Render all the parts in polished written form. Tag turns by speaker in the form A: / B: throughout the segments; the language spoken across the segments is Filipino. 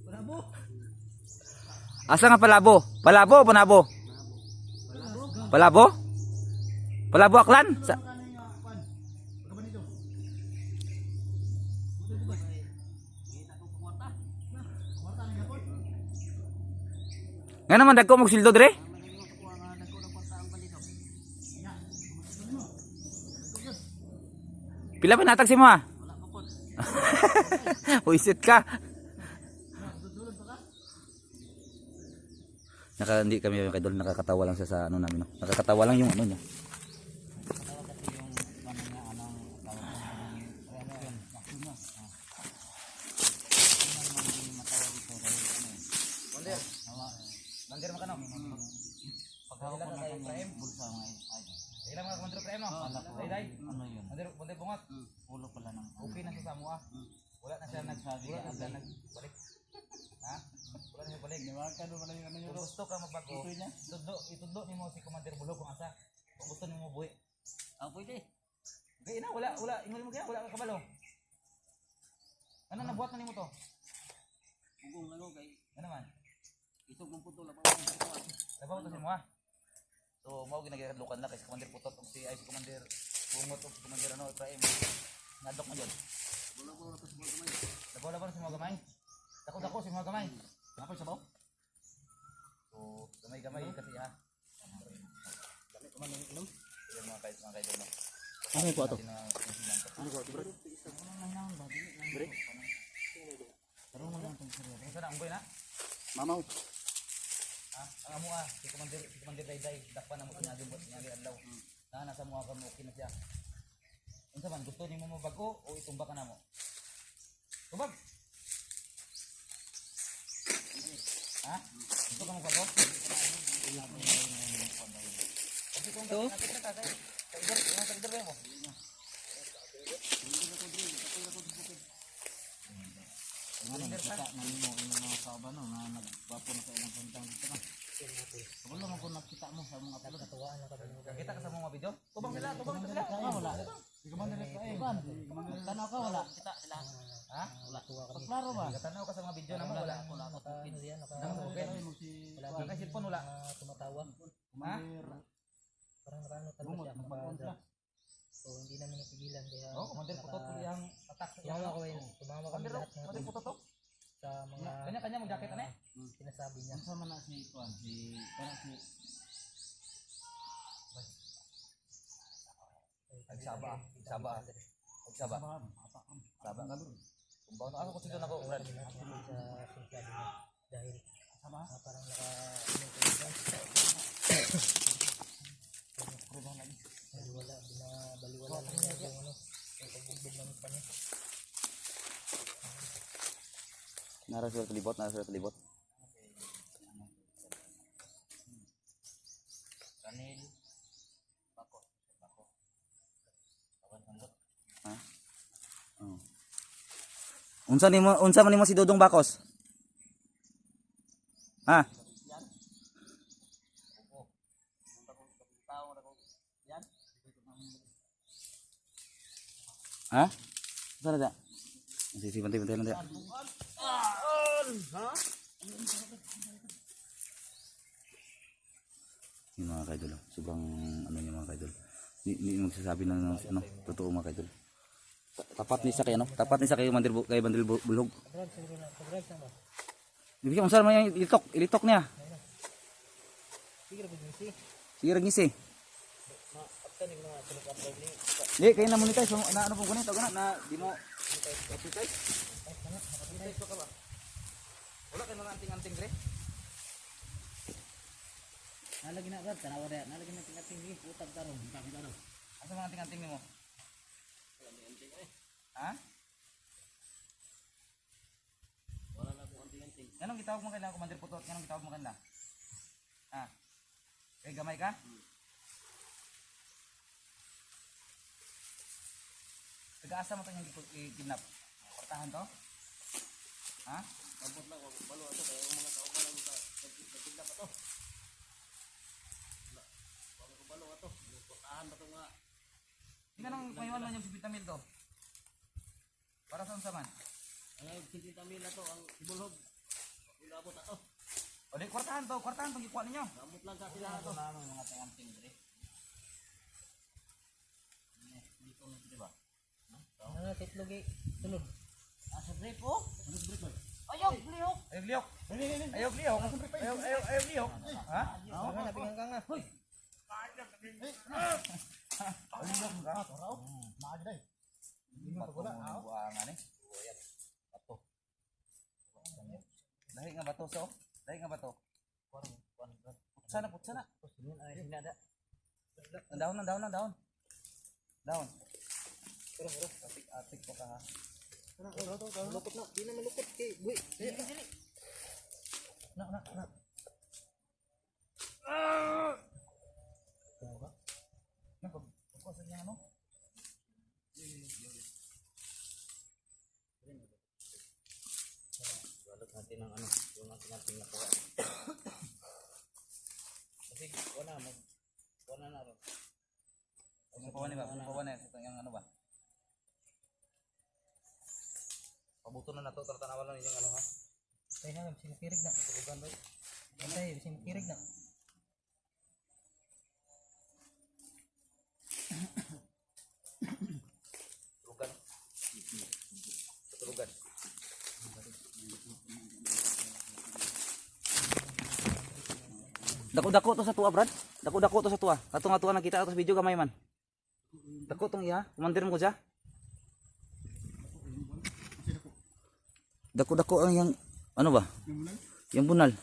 A: Palabo.
B: Asa nga palabo? Palabo o panabo? Palabo? Palabo aklan? Sa nga naman dagko mong sildo dire? Pila pa natag si mo ha? Uisit ka. Hindi kami kay Dol, nakakatawa lang siya sa ano namin, no? Nakakatawa lang yung ano niya. Bandir mo kano? Pagkakila ka kay Ibrahim, bulsa nga ay. Ilang mga komandro Ibrahim no? Day. Ano yun? Bandir bungat. Ulo pala nang. Okay na siya sa mua. Wala na siya nagsabi, wala na siya nagbalik. Ha? Wala na siya balik. Niwakan do pala yung ano yun. Gusto ka magbago. Itundo nimo si Commander Bulog kung asa. Kung gusto nimo buhi. Ah, pwede. Gay na wala ingon mo kaya wala ka kabalo. Ano nabuhat na nimo to? Ugong ano kay. Ano man? Isog mong puto labaw to si mo ha. So mao ginagadlukan na kay si Commander Putot ug si Commander Bungot ug si Commander ano Ibrahim. Nadok na jud. Labaw na si mga gamay. Dako si mga gamay. Napay sabaw. So gamay kasi ha. Dami ko man inom. Yung mga kahit no. Ano po ato? Ano po bro? Bre. Tarong mo lang tong seryo. Sana ang boy na. Mamaw. Ang amo si Commander Dayday dakpan na mo tinagin bot nga adlaw. Nasa mo ka mo okay na siya. Unsa man gusto nimo mabago o itumba ka na mo? Tubag. Ha? Gusto ka mabago? Ito? Sa idor mo? Ano nakita na nimo ilang mga kaban no na nagbapo na sa ilang puntang dito na. Wala man ko nakita mo sa mga upload katuwaan na kada mga. Kita ka sa mga video? Tubang nila. Wala. Di ka man dili ka eh. Tanaw ka wala. Kita sila. Ha? Wala tuwa ka. Klaro ba? Tanaw ka sa mga video naman wala. Wala ka yan wala ka cellphone wala tumatawa. Ha? Parang rano talaga siya. So hindi namin napigilan kaya Commander Putot yang attack sa ako tumama kami lahat ng Commander Putot sa mga kanya mo jacket ano sinasabi niya sama na si Juan si parang si Saba kumbaw na ako kasi doon ako ulan sa sinasabi niya dahil sama parang naka baliwala lang niya yung ano yung pagbugbog ng pa niya. Nara surat libot. Kanil bako. Ha? Oh. Unsa man nimo si Dodong Bakos? Ha? Ha? Sana dah. Sisi bantai lang dia. Ha? Yung mga kaidol, sobrang ano yung mga kaidol. Hindi magsasabi ng ano, totoo mga kaidol. Tapat ni sa kay ano? Tapat ni sa kay Bandil Bulog. Ibig mo saan man yung ilitok niya. Sige ngisi. Di kayo na monetize na ano po ganito na di mo monetize. Monetize ka ba? Wala kayo mga anting-anting dire. Nalagi na rad tanawa da. Nalagi na anting-anting ni utag tarong, utag tarong. Asa mga anting-anting nimo? Anting eh. Ha? Wala na ko anting-anting. Anong gitawag mo kanila Commander Putot? Anong gitawag mo kanila? Ha? Kay gamay ka? Taga-asa mo tanyang i-kidnap? Portahan to? Ha? Abot lang ako. Balo ito. Kaya yung mga kauman lang nag-kidnap ito. Balo ko balo ito. Portahan ba ito nga? Hindi ka nang mayuan man yung si Vitamil to? Para saan sa man?
A: Ang 50 mil na to ang ibulhog. Ilabot na to.
B: O di kwartahan to ikuha ninyo.
A: Gamot lang sa sila to.
B: Naman mga tangamping dire. Dito na diba?
A: Ano titlog eh. Sunod. Asa brief oh? Ano brief ba?
B: Ayog lihok. Ayog lihok. Ayog lihok. Ha?
A: Oo, nabigyan ka nga. Hoy.
B: Ayog ka. Taraw. Maagi day. Hindi mo wala. Buangan eh. Buayat. Bato. Lahi nga bato so. Lahi nga bato. Putsana. Ang dahon. Atik pa ka ha.
A: Lukot na. Di na malukot kay. Buy. Dili.
B: Nak. Pagpasan niya ano?
A: Balot natin ang ano. Yung natin nakuha. Kasi wala na rin.
B: Pawan na yung ano ba? Pabuto na nato tanawan na ninyong ano ha.
A: Kaya nga sinikirig na. Tubugan ba? Kaya sinikirig na.
B: Tulugan. Dako-dako to sa tuwa, Brad. Dako-dako to sa tuwa. Katong nakita ato sa video gamay man. Dako tong iya, kumandir mo ko siya. Dako-dako ang yang ano ba? Yang bunal.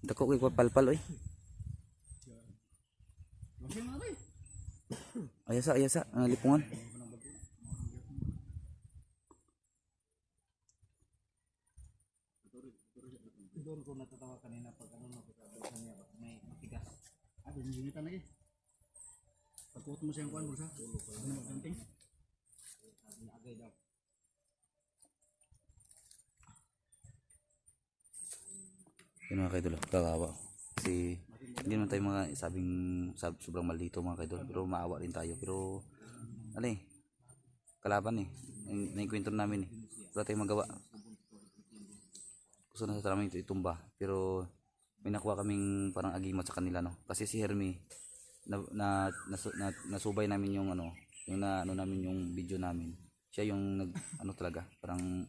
B: Dako kay palpal oy. Ayasa ang lipungan.
A: Doon ko natatawa kanina pag ano napagkabusan niya ba may matigas. Binigyan lagi. Pagkuot mo siyang kuan bulsa. Ano magkanting? Agay daw.
B: Yun mga kaidol, kakawa. Kasi hindi naman tayo mga sobrang maldito mga kaidol. Pero maawa rin tayo. Pero ano eh, kalaban eh. Naikwento namin eh. Wala tayong magawa. Gusto na sa namin ito itumba. Pero may nakuha kaming parang agimat sa kanila no. Kasi si Hermie nasubay namin yung ano, yung namin yung video namin. Siya yung ano talaga, parang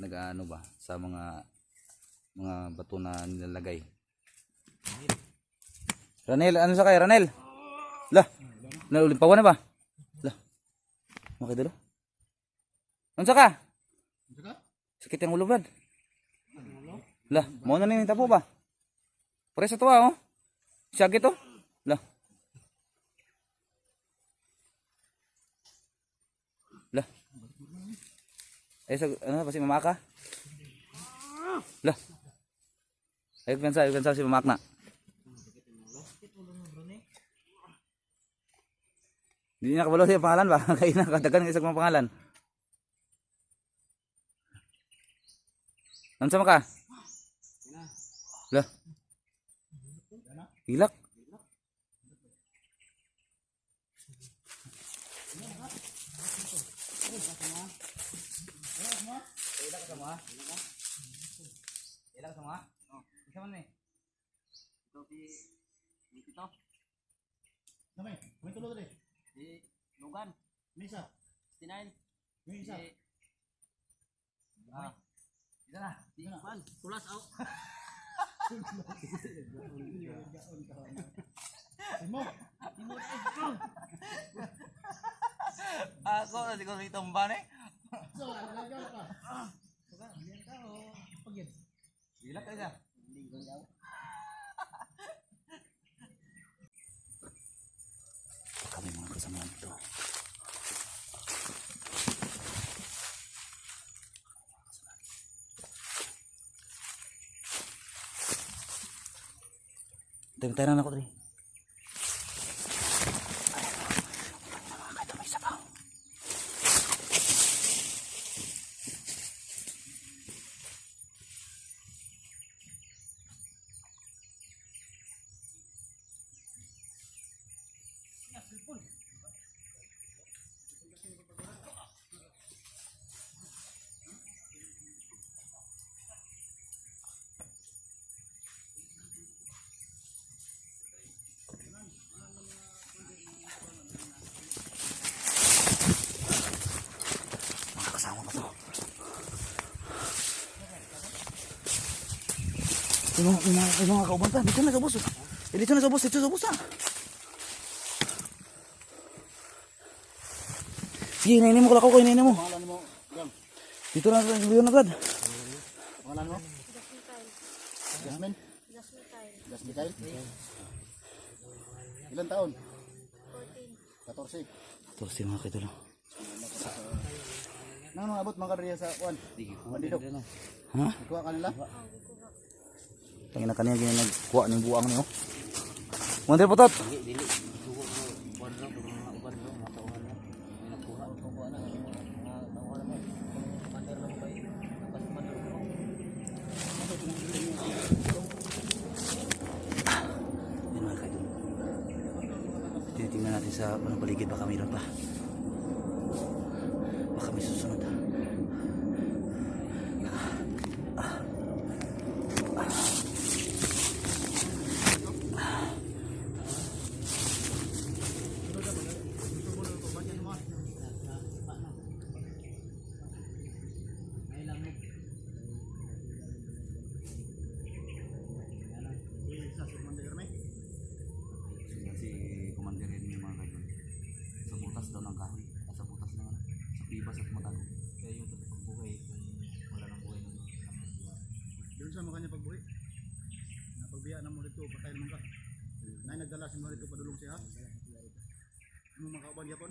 B: nag-ano ba sa mga bato na nilalagay. Ranel, ano sa kay Ranel? Lah. Naulimpawan na ba? Lah. Makidalo. Ano sa ka? Sakit yung ulo, Brad. Lah, mau na ning tapo ba? Pare sa tuwa oh. Siya gito. Lah. Lah. Ay sa ano pa si mamaka? Lah. Ay kansa si mamak na. Hindi na kabalo siya pangalan ba? Kaya na kadagan isang mga pangalan. Nansa ka? Lah. Hilak. Hilak semua. Oh, bisa mana ni?
A: Dito.
C: Namay, may tulo dali.
A: Di Lugan.
C: Misa.
A: 69.
C: Misa.
B: Ah. Bisa na.
A: Di man. Tulas aw.
C: Simo.
B: Ako na siguro itumba ni.
C: So, alaga pa.
B: Hilak ka siya. Kami mga kasamahan ito. Tayo na ako dali. May sabaw.
D: May mga kauban pa. Dito na sa bus. Dito na sa bus. Dito sa bus na. Sige, inainin mo kalakaw ko. Inainin mo.
C: Pangalan mo, Jam.
D: Dito na sa Leon agad.
C: Pangalan mo? Jasmine? Jasmine Kyle? Ilan taon? 14.
D: 14 mga kaidol.
C: Nang abot mga kadriya sa kuan? Bandito.
D: Ha?
C: Ikuha kanila?
D: Tangin na kanina ganyan nagkuha ng buang niyo. Muntir putot. Yan mga kaidol. Tinitingnan natin sa anong paligid, baka mayroon pa. Baka may susunod. Si Commander Ren yung mga kaidol. Sa butas daw ng kahoy. Sa butas ng ano. Sa pibas at matalo.
A: Kaya yung totoong buhay kung wala nang buhay ng buhay.
C: Doon sa mga kanya pagbuhi. Napagbiyaan mo dito, patayin mo ka. Nay nagdala si mo dito padulong siya. Ano mga kauban yapon?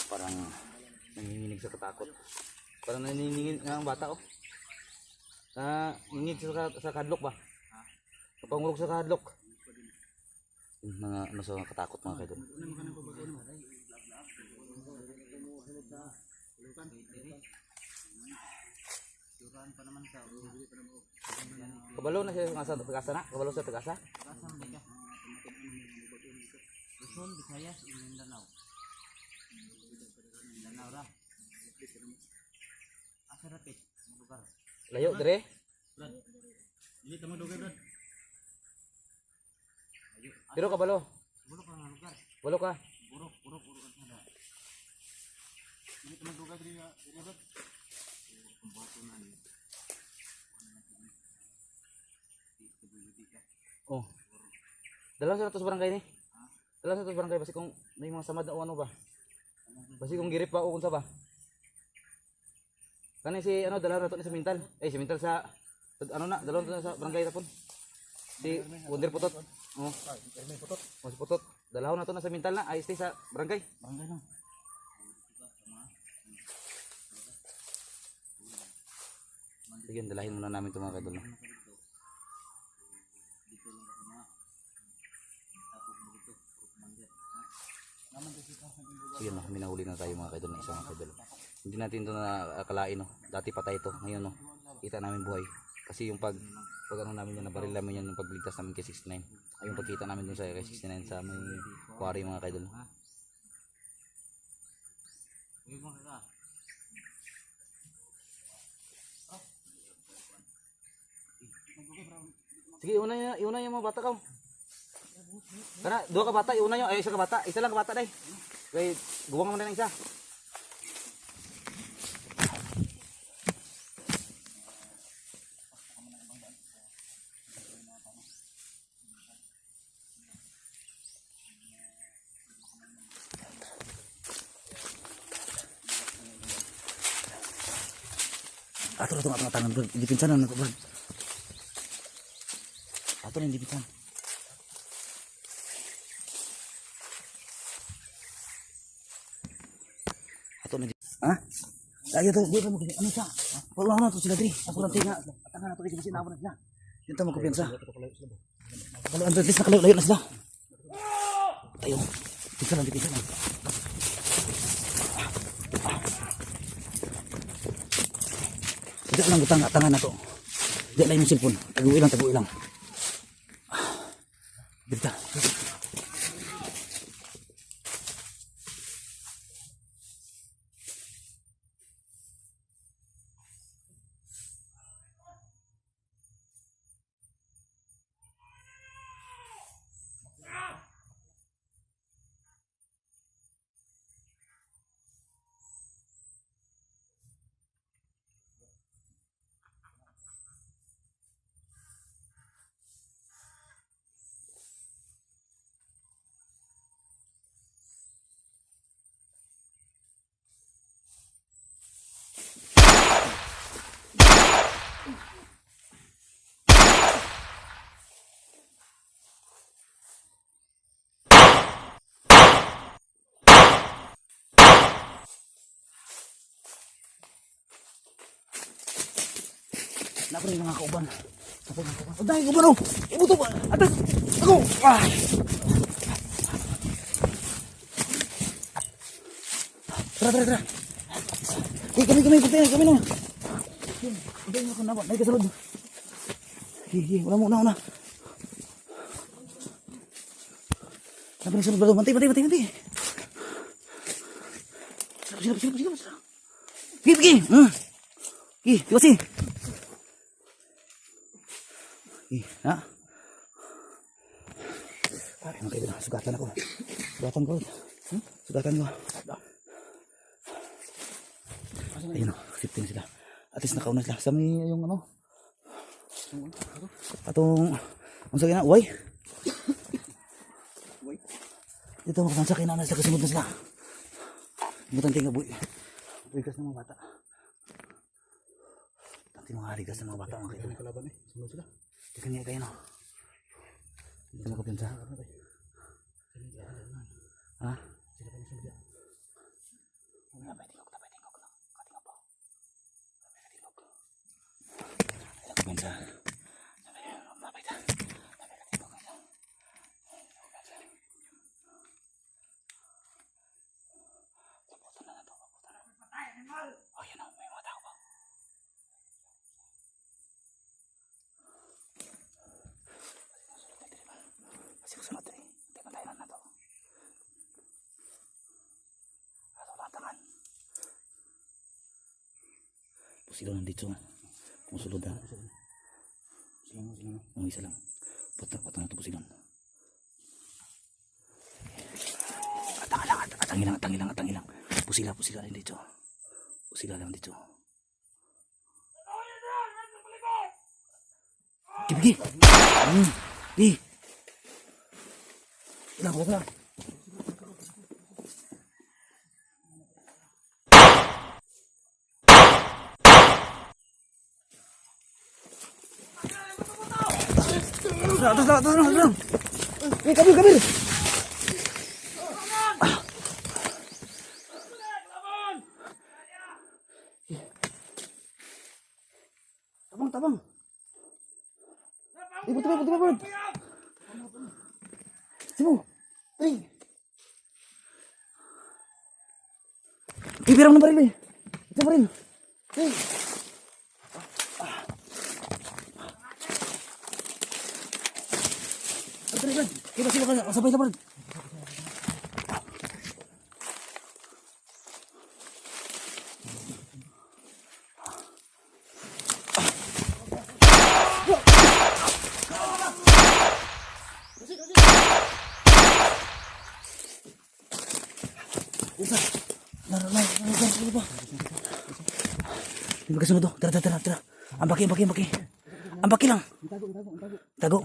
D: Parang nanginginig sa katakot. Parang nanginginig nga ang bata oh. Nanginginig sa kadlok ba? Kapangurog sa kadlok. Yung mga ano sa katakot mga kaidol.
C: Ano mga kanang pagbago mo?
A: Duran pa naman ka.
D: Kabalo na siya sa Tagasa na? Kabalo sa Tagasa?
A: Kasan ba ka? Luzon, Visayas, Mindanao. Mindanao ra. Asa rapit? Ang lugar.
D: Layo dire?
C: Dili ka magdugay brad.
D: Pero kabalo.
A: Burok ang lugar.
D: Walo ka.
A: Burok ang sada.
C: Dili ka magdugay diri brad.
A: Ang bato na ni.
D: Oh. Dalawa sa tos barangay ni. Dalawa sa tos barangay basi kung may mga samad na o ano ba. Basi kung girip pa o unsa ba. Kani si ano dalawa na to ni sa mental. Si mental sa ano na, dalawa na sa barangay tapon. Si Wonder Putot. Oh. Oh, si Putot. Dalawa na to na sa mental na, ay stay sa barangay.
C: Barangay lang.
D: Sige, dalahin muna namin ito mga kaidol. Sige no, may nahuli na tayo mga kaidol na isang mga kaidol. Hindi natin ito na akalain no. Dati patay ito, ngayon no. Kita namin buhay. Kasi yung pag ano namin yan, nabaril namin yan yung pagligtas namin kay 69. Ay yung pagkita namin dun sa kay 69 sa may quarry mga kaidol.
A: Uy mo ka.
D: Sige, iuna yung mga bata ka. Kana, dua ka bata, iuna nyo. Ay, isa ka bata. Isa lang ka bata day. Kaya, guwang mo na ng isa. Ato na itong tangan, bro. Hindi pinsanan na ito, bro. Ato na hindi pinsan. Ato na hindi. Ha? Ay, ito. Di ba mo ano siya? Wala na ito sila, Dri. Ako lang tinga. Tangan na ito. Kasi naabo na sila. Dito mo kumpiyansa. Kalau Andres nakalayo na sila. Tayo. Pinsan lang, pinsan lang. Tidak lang utang tangan na to. Tidak lang yung cellphone. Taguwi lang. Dito. Napo rin mga kauban. Napo mga kauban. Ang dahil kauban oh. Ibuto ba? Atas. Ako. Ah. Tara. Kami putih kami no. Udah nggak kenapa naik ke salud. Udah mau na. Sampai salud baru mati. Siap. Pergi. Terima kasih. Nah. Emang kayak gitu, sugatan ko. Ayun o, safety na sila. At least nakauna sila. Sa may yung ano. Atong, ang sa kina, uway. Dito makasansa kina na sila, kasunod na sila. Importante nga buhay. Ligas ng mga bata. Importante mga ligas ng mga bata. Mga kalaban eh, sunod sila. Tika niya kayo no. Dito mo kapiyansa. Ha? Sila pa niya sunod. Tapay tingog lang. Katingog po. Kapiyansa. Tapay katingog lang. Paputan na to. Oh, yun o. May mga tao pa. Kasi kusunod rin. Hindi pa tayo na to. Ato latangan. Pusilo nandito. Musulod na. Ang isa lang. Patang na ito pusilon. Atangin lang. Pusila rin dito. Pusila lang dito. Pergi. Di. Ilang. Terus. Kabir. Tabang. Ibut. Simu. Ibirang na baril eh. Ito baril. Kita sabay. Hindi ka sunod. Tara. Ambaki. Ambaki lang. Tago.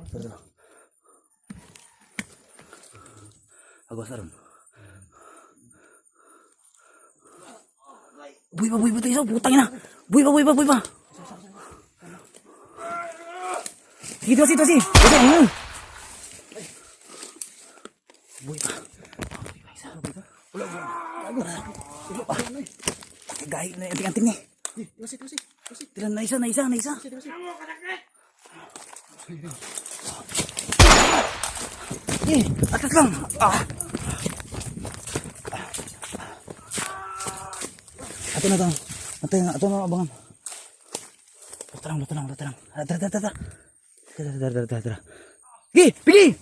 D: Tara. Agos aron. Buy pa tayo. Putang ina. Buy pa. Sige. Buy pa. Gahit na anting ni. Tilan na isa. Atas lang. Ato na abangan. Luto lang. Tara. Pergi.